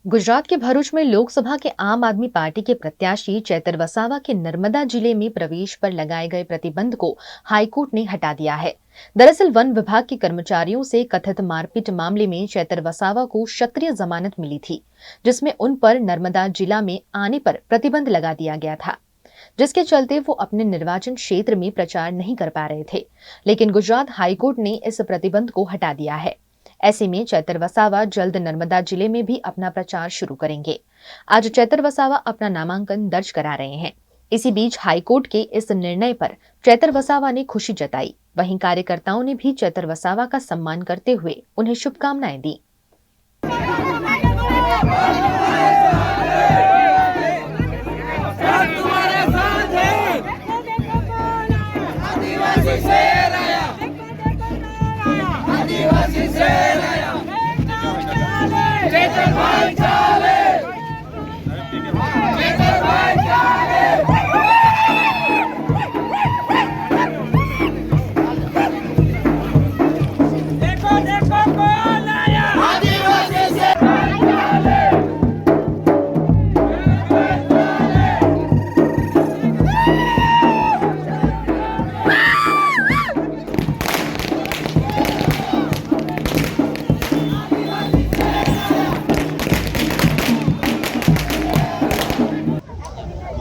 गुजरात के भरूच में लोकसभा के आम आदमी पार्टी के प्रत्याशी चैतर वसावा के नर्मदा जिले में प्रवेश पर लगाए गए प्रतिबंध को हाईकोर्ट ने हटा दिया है। दरअसल वन विभाग के कर्मचारियों से कथित मारपीट मामले में चैतर वसावा को क्षत्रिय जमानत मिली थी, जिसमें उन पर नर्मदा जिला में आने पर प्रतिबंध लगा दिया गया था, जिसके चलते वो अपने निर्वाचन क्षेत्र में प्रचार नहीं कर पा रहे थे। लेकिन गुजरात हाईकोर्ट ने इस प्रतिबंध को हटा दिया है। ऐसे में चैतर वसावा जल्द नर्मदा जिले में भी अपना प्रचार शुरू करेंगे। आज चैतर वसावा अपना नामांकन दर्ज करा रहे हैं। इसी बीच हाईकोर्ट के इस निर्णय पर चैतर वसावा ने खुशी जताई। वहीं कार्यकर्ताओं ने भी चैतर वसावा का सम्मान करते हुए उन्हें शुभकामनाएं दी।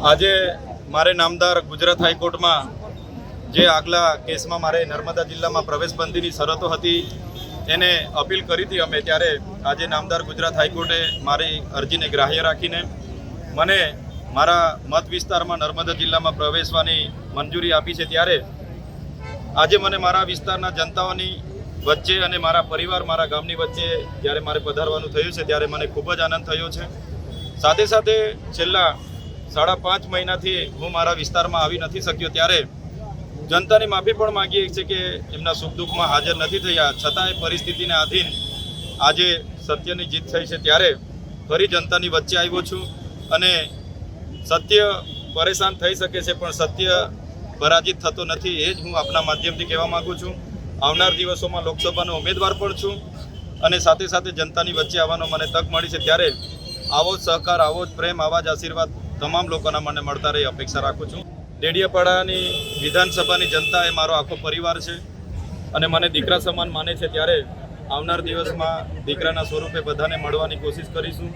આજે મારે નામદાર ગુજરાત હાઈકોર્ટમાં જે આગલા કેસમાં મારે નર્મદા જિલ્લામાં પ્રવેશબંધીની શરતો હતી એને અપીલ કરી હતી અમે, ત્યારે આજે નામદાર ગુજરાત હાઈકોર્ટે મારી અરજીને ગ્રાહ્ય રાખીને મને મારા મત વિસ્તારમાં નર્મદા જિલ્લામાં પ્રવેશવાની મંજૂરી આપી છે। ત્યારે આજે મને મારા વિસ્તારના જનતાઓની વચ્ચે અને મારા પરિવાર, મારા ગામની વચ્ચે જ્યારે મારે પધારવાનું થયું છે ત્યારે મને ખૂબ જ આનંદ થયો છે। સાથે સાથે છેલ્લા 5.5 મહિનાથી હું મારા વિસ્તારમાં આવી નથી શક્યો, ત્યારે જનતાની માફી પણ માંગીએ છે કે એમના સુખ દુઃખમાં હાજર નથી થયા, છતાંય પરિસ્થિતિને આધીન આજે સત્યની જીત થઈ છે। ત્યારે ફરી જનતાની વચ્ચે આવ્યો છું અને સત્ય પરેશાન થઈ શકે છે પણ સત્ય પરાજિત થતો નથી, એ જ હું આપના માધ્યમથી કહેવા માગું છું। આવનાર દિવસોમાં લોકસભાનો ઉમેદવાર પણ છું અને સાથે સાથે જનતાની વચ્ચે આવવાનો મને તક મળી છે, ત્યારે આવો જ સહકાર, આવો જ પ્રેમ, આવા જ આશીર્વાદ તમામ લોકોના મને મળતા રહે અપેક્ષા રાખું છું। ડેડિયાપાડાની વિધાનસભાની જનતા એ મારો આખો પરિવાર છે અને મને દીકરા સમાન માને છે, ત્યારે આવનાર દિવસમાં દીકરાના સ્વરૂપે બધાને મળવાની કોશિશ કરીશું।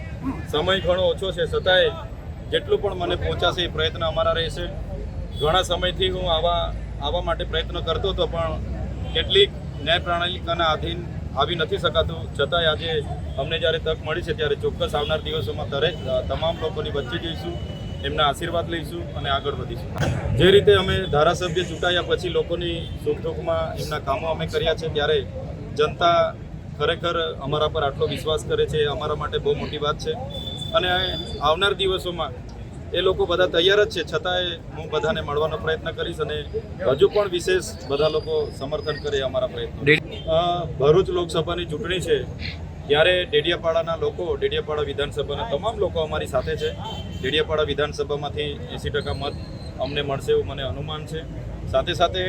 સમય ઘણો ઓછો છે, છતાંય જેટલું પણ મને પહોંચાશે એ પ્રયત્ન અમારા રહેશે। ઘણા સમયથી હું આવા માટે પ્રયત્ન કરતો હતો પણ કેટલીક ન્યાય પ્રણાલિકાના આધીન આવી નથી શકાતું, છતાંય આજે અમને જ્યારે તક મળી છે ત્યારે ચોક્કસ આવનાર દિવસોમાં તમામ લોકોની વચ્ચે જઈશું, એમના આશીર્વાદ લઈશું અને આગળ વધીશું। જે રીતે અમે ધારાસભ્ય ચૂંટાયા પછી લોકોની સુખ દુઃખમાં એમના કામો અમે કર્યા છે, ત્યારે જનતા ખરેખર અમારા પર આટલો વિશ્વાસ કરે છે, એ અમારા માટે બહુ મોટી વાત છે અને આવનાર દિવસોમાં એ લોકો બધા તૈયાર જ છે, છતાંય હું બધાને મળવાનો પ્રયત્ન કરીશ અને હજુ પણ વિશેષ બધા લોકો સમર્થન કરે અમારા પ્રયત્ન। ભરૂચ લોકસભાની ચૂંટણી છે ત્યારે ડેડિયાપાડાના લોકો, ડેડિયાપાડા વિધાનસભાના તમામ લોકો અમારી સાથે છે। ડેડિયાપાડા વિધાનસભામાંથી 80% મત અમને મળશે એવું મને અનુમાન છે। સાથે સાથે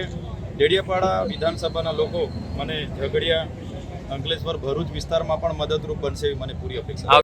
ડેડિયાપાડા વિધાનસભાના લોકો મને ઝઘડિયા, અંકલેશ્વર, ભરૂચ વિસ્તારમાં પણ મદદરૂપ બનશે એવી મને પૂરી અપેક્ષા છે।